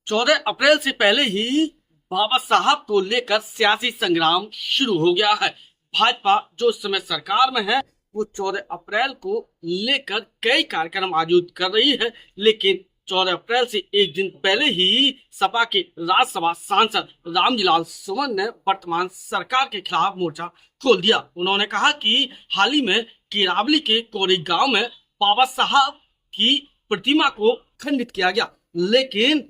14 अप्रैल से पहले ही बाबा साहब को लेकर सियासी संग्राम शुरू हो गया है। भाजपा जो इस समय सरकार में है वो 14 अप्रैल को लेकर कई कार्यक्रम आयोजित कर रही है, लेकिन 14 अप्रैल से एक दिन पहले ही सपा के राज्यसभा सांसद रामजीलाल सुमन ने वर्तमान सरकार के खिलाफ मोर्चा खोल दिया। उन्होंने कहा कि हाल ही में केरावली के कोरी गांव में बाबा साहब की प्रतिमा को खंडित किया गया, लेकिन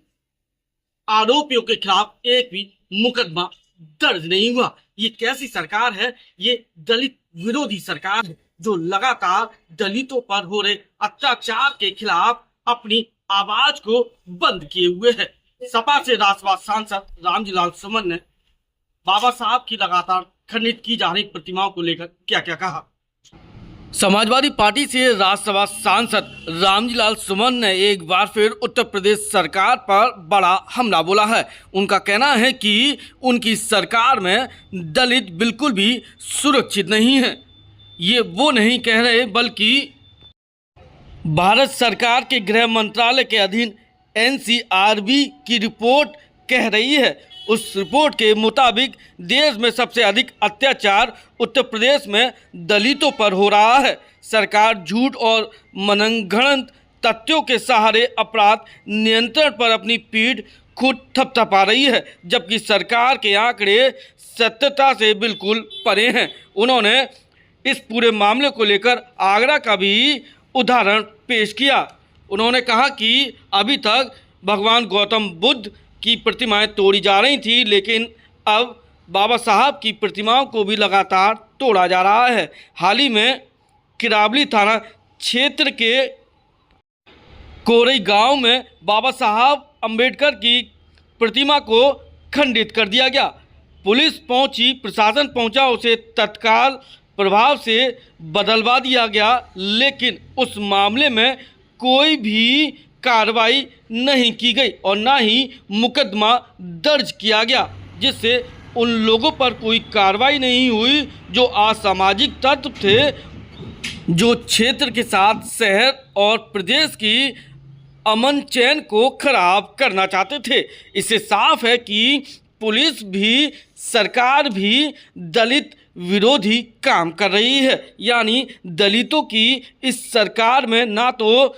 आरोपियों के खिलाफ एक भी मुकदमा दर्ज नहीं हुआ। ये कैसी सरकार है? ये दलित विरोधी सरकार है जो लगातार दलितों पर हो रहे अत्याचार के खिलाफ अपनी आवाज को बंद किए हुए है। सपा से राज्यसभा सांसद रामजीलाल सुमन ने बाबा साहब की लगातार खंडित की जा रही प्रतिमाओं को लेकर क्या क्या कहा। समाजवादी पार्टी से राज्यसभा सांसद रामजीलाल सुमन ने एक बार फिर उत्तर प्रदेश सरकार पर बड़ा हमला बोला है। उनका कहना है कि उनकी सरकार में दलित बिल्कुल भी सुरक्षित नहीं है। ये वो नहीं कह रहे बल्कि भारत सरकार के गृह मंत्रालय के अधीन NCRB की रिपोर्ट कह रही है। उस रिपोर्ट के मुताबिक देश में सबसे अधिक अत्याचार उत्तर प्रदेश में दलितों पर हो रहा है। सरकार झूठ और मनगढ़ंत तथ्यों के सहारे अपराध नियंत्रण पर अपनी पीठ खुद थपथपा रही है, जबकि सरकार के आंकड़े सत्यता से बिल्कुल परे हैं। उन्होंने इस पूरे मामले को लेकर आगरा का भी उदाहरण पेश किया। उन्होंने कहा कि अभी तक भगवान गौतम बुद्ध की प्रतिमाएं तोड़ी जा रही थी, लेकिन अब बाबा साहब की प्रतिमाओं को भी लगातार तोड़ा जा रहा है। हाल ही में केरावली थाना क्षेत्र के कोरई गांव में बाबा साहब अंबेडकर की प्रतिमा को खंडित कर दिया गया। पुलिस पहुंची, प्रशासन पहुंचा, उसे तत्काल प्रभाव से बदलवा दिया गया, लेकिन उस मामले में कोई भी कार्रवाई नहीं की गई और ना ही मुकदमा दर्ज किया गया, जिससे उन लोगों पर कोई कार्रवाई नहीं हुई जो असामाजिक तत्व थे, जो क्षेत्र के साथ शहर और प्रदेश की अमन चैन को खराब करना चाहते थे। इससे साफ है कि पुलिस भी सरकार भी दलित विरोधी काम कर रही है। यानी दलितों की इस सरकार में ना तो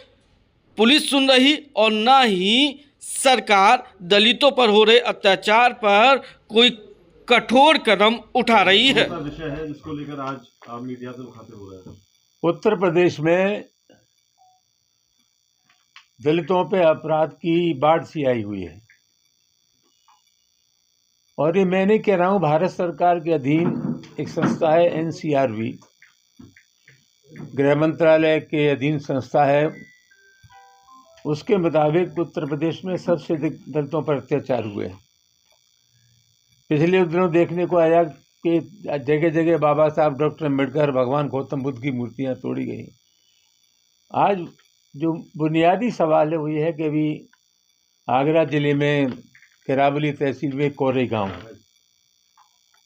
पुलिस सुन रही और ना ही सरकार दलितों पर हो रहे अत्याचार पर कोई कठोर कदम उठा रही है। विषय है जिसको लेकर आज आप मीडिया से मुखातिब हो रहे हैं। उत्तर प्रदेश में दलितों पे अपराध की बाढ़ सी आई हुई है और ये मैं नहीं कह रहा हूँ, भारत सरकार के अधीन एक संस्था है NCRB, गृह मंत्रालय के अधीन संस्था है। उसके मुताबिक उत्तर प्रदेश में सबसे अधिक दलितों पर अत्याचार हुए हैं। पिछले दिनों देखने को आया कि जगह जगह बाबा साहब डॉक्टर अम्बेडकर, भगवान गौतम बुद्ध की मूर्तियां तोड़ी गई। आज जो बुनियादी सवाल है वो ये है कि अभी आगरा ज़िले में केरावली तहसील में कोरई गांव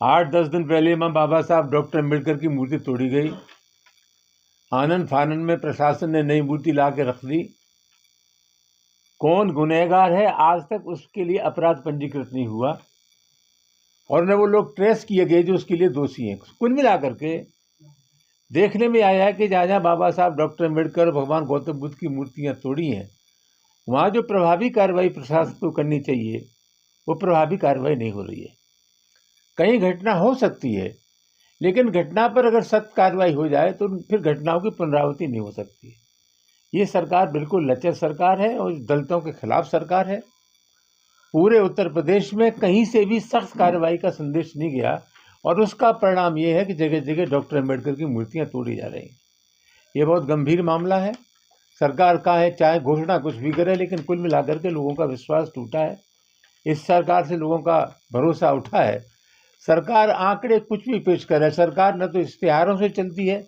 8-10 दिन पहले मां बाबा साहब डॉक्टर अम्बेडकर की मूर्ति तोड़ी गई। आनंद फानन में प्रशासन ने नई मूर्ति ला के रख दी। कौन गुनहगार है आज तक उसके लिए अपराध पंजीकृत नहीं हुआ और न वो लोग ट्रेस किए गए जो उसके लिए दोषी हैं। कुल मिलाकर के देखने में आया है कि जहाँ जहाँ बाबा साहब डॉक्टर अम्बेडकर, भगवान गौतम बुद्ध की मूर्तियाँ तोड़ी हैं, वहाँ जो प्रभावी कार्रवाई प्रशासन को करनी चाहिए वो प्रभावी कार्रवाई नहीं हो रही है। कहीं घटना हो सकती है, लेकिन घटना पर अगर सख्त कार्रवाई हो जाए तो फिर घटनाओं की पुनरावृत्ति नहीं हो सकती। ये सरकार बिल्कुल लचर सरकार है और दलितों के खिलाफ सरकार है। पूरे उत्तर प्रदेश में कहीं से भी सख्त कार्रवाई का संदेश नहीं गया और उसका परिणाम ये है कि जगह जगह डॉक्टर अम्बेडकर की मूर्तियां तोड़ी जा रही हैं। ये बहुत गंभीर मामला है। सरकार का है, चाहे घोषणा कुछ भी करे, लेकिन कुल मिलाकर के लोगों का विश्वास टूटा है। इस सरकार से लोगों का भरोसा उठा है। सरकार आंकड़े कुछ भी पेश करे, सरकार न तो इश्तिहारों से चलती है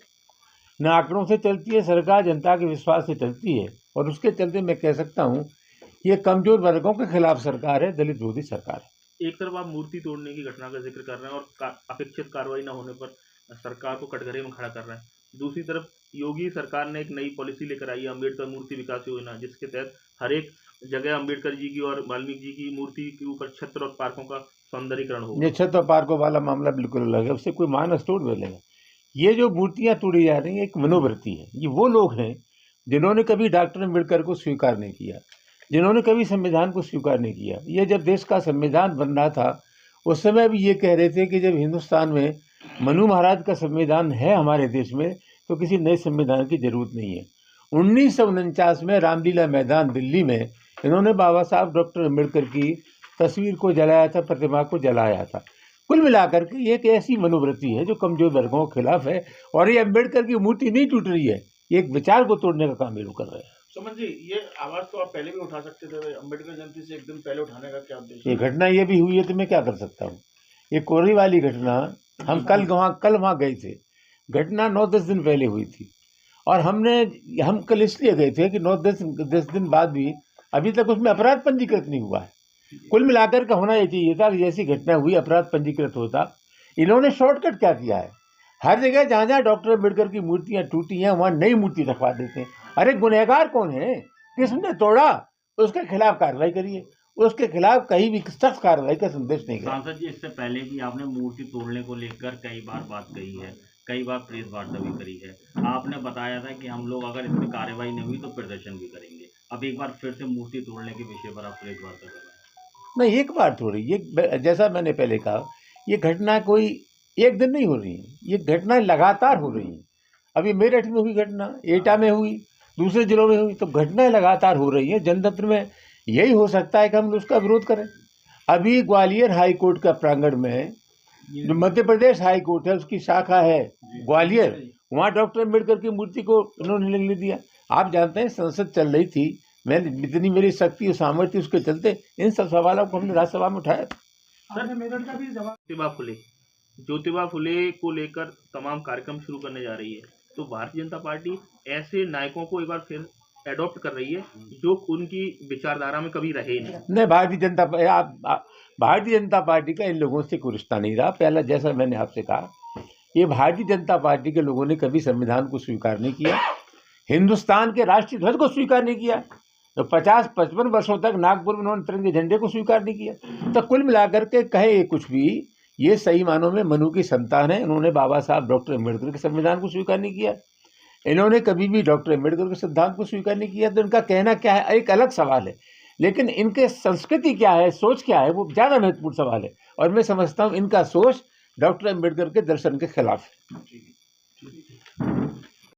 न आंकड़ों से चलती है, सरकार जनता के विश्वास से चलती है। और उसके चलते मैं कह सकता हूँ ये कमजोर वर्गों के खिलाफ सरकार है, दलित विरोधी सरकार है। एक तरफ आप मूर्ति तोड़ने की घटना का जिक्र कर रहे हैं और अपेक्षित कार्रवाई न होने पर सरकार को कटघरे में खड़ा कर रहे हैं। दूसरी तरफ योगी सरकार ने एक नई पॉलिसी लेकर आई है, अम्बेडकर मूर्ति विकास योजना, जिसके तहत हर एक जगह अम्बेडकर जी की और वाल्मीकि जी की मूर्ति के ऊपर छत्र और पार्कों का सौंदर्यीकरण होगा। ये छत और पार्कों वाला मामला बिल्कुल अलग है, उससे कोई मानस तोड़ मिलेगा। ये जो मूर्तियां तोड़ी जा रही हैं एक मनोवृत्ति है। ये वो लोग हैं जिन्होंने कभी डॉक्टर अम्बेडकर को स्वीकार नहीं किया, जिन्होंने कभी संविधान को स्वीकार नहीं किया। ये जब देश का संविधान बन रहा था उस समय भी ये कह रहे थे कि जब हिंदुस्तान में मनु महाराज का संविधान है हमारे देश में तो किसी नए संविधान की जरूरत नहीं है। 1949 में रामलीला मैदान दिल्ली में इन्होंने बाबा साहब डॉक्टर अम्बेडकर की तस्वीर को जलाया था, प्रतिमा को जलाया था। कुल मिलाकर के ये एक ऐसी मनोवृत्ति है जो कमजोर वर्गों के खिलाफ है और ये अम्बेडकर की मूर्ति नहीं टूट रही है, ये एक विचार को तोड़ने का काम ये लोग कर रहे हैं। सुमन जी, ये आवाज तो आप पहले भी उठा सकते थे, अम्बेडकर जयंती से एक दिन पहले उठाने का क्या उद्देश्य? ये घटना ये भी हुई है तो मैं क्या कर सकता हूँ। ये कोरी वाली घटना हम कल वहाँ गए थे, घटना 9-10 दिन पहले हुई थी और हम कल इसलिए गए थे कि 9-10 दिन बाद भी अभी तक उसमें अपराध पंजीकृत नहीं हुआ है। कुल मिलाकर का होना ये चाहिए था कि जैसी घटना हुई अपराध पंजीकृत होता। इन्होंने शॉर्टकट क्या किया है, हर जगह जहाँ जहाँ डॉक्टर अम्बेडकर की मूर्तियाँ टूटी हैं वहाँ नई मूर्ति रखवा देते हैं। अरे गुनहगार कौन है, किसने तोड़ा, उसके खिलाफ कार्रवाई करिए, उसके खिलाफ कहीं भी सख्त कार्रवाई का संदेश नहीं गया। सांसद जी, इससे पहले भी आपने मूर्ति तोड़ने को लेकर कई बार बात कही है, कई बार प्रेस वार्ता भी करी है। आपने बताया था कि हम लोग अगर इस पर कार्रवाई नहीं हुई तो प्रदर्शन भी करेंगे। अब एक बार फिर से मूर्ति तोड़ने के विषय पर आप प्रेस वार्ता कर रहे हैं। नहीं, एक बार थोड़ी, ये जैसा मैंने पहले कहा, ये घटना कोई एक दिन नहीं हो रही है, ये घटना लगातार हो रही है। अभी मेरठ में हुई घटना, एटा में हुई, दूसरे जिलों में हुई, तो घटनाएं लगातार हो रही हैं। जनतंत्र में यही हो सकता है कि हम उसका विरोध करें। अभी ग्वालियर हाई कोर्ट का प्रांगण में जो मध्य प्रदेश हाई कोर्ट है उसकी शाखा है ग्वालियर, वहाँ डॉक्टर अम्बेडकर की मूर्ति को उन्होंने लिख लिया। आप जानते हैं संसद चल रही थी, मैंने जितनी मेरी शक्ति और सामर्थ्य उसके चलते इन सब सवालों को हमने राज्यसभा में उठाया था। ज्योतिबा फुले को लेकर तमाम कार्यक्रम शुरू करने जा रही है, तो भारतीय जनता पार्टी ऐसे नायकों को एक बार फिर एडॉप्ट कर रही है जो उनकी विचारधारा में कभी रहे नहीं। भारतीय जनता पार्टी का इन लोगों से कोई रिश्ता नहीं रहा। पहला, जैसा मैंने आपसे कहा, ये भारतीय जनता पार्टी के लोगों ने कभी संविधान को स्वीकार नहीं किया, हिंदुस्तान के राष्ट्रीय ध्वज को स्वीकार नहीं किया, तो 50-55 वर्षों तक नागपुर में उन्होंने तिरंगे झंडे को स्वीकार नहीं किया। तो कुल मिलाकर के कहे कुछ भी, ये सही मानों में मनु की संतान है। इन्होंने बाबा साहब डॉक्टर अम्बेडकर के संविधान को स्वीकार नहीं किया, इन्होंने कभी भी डॉक्टर अम्बेडकर के सिद्धांत को स्वीकार नहीं किया। तो इनका कहना क्या है एक अलग सवाल है, लेकिन इनके संस्कृति क्या है, सोच क्या है, वो ज़्यादा महत्वपूर्ण सवाल है। और मैं समझता हूँ इनका सोच डॉक्टर अम्बेडकर के दर्शन के खिलाफ है।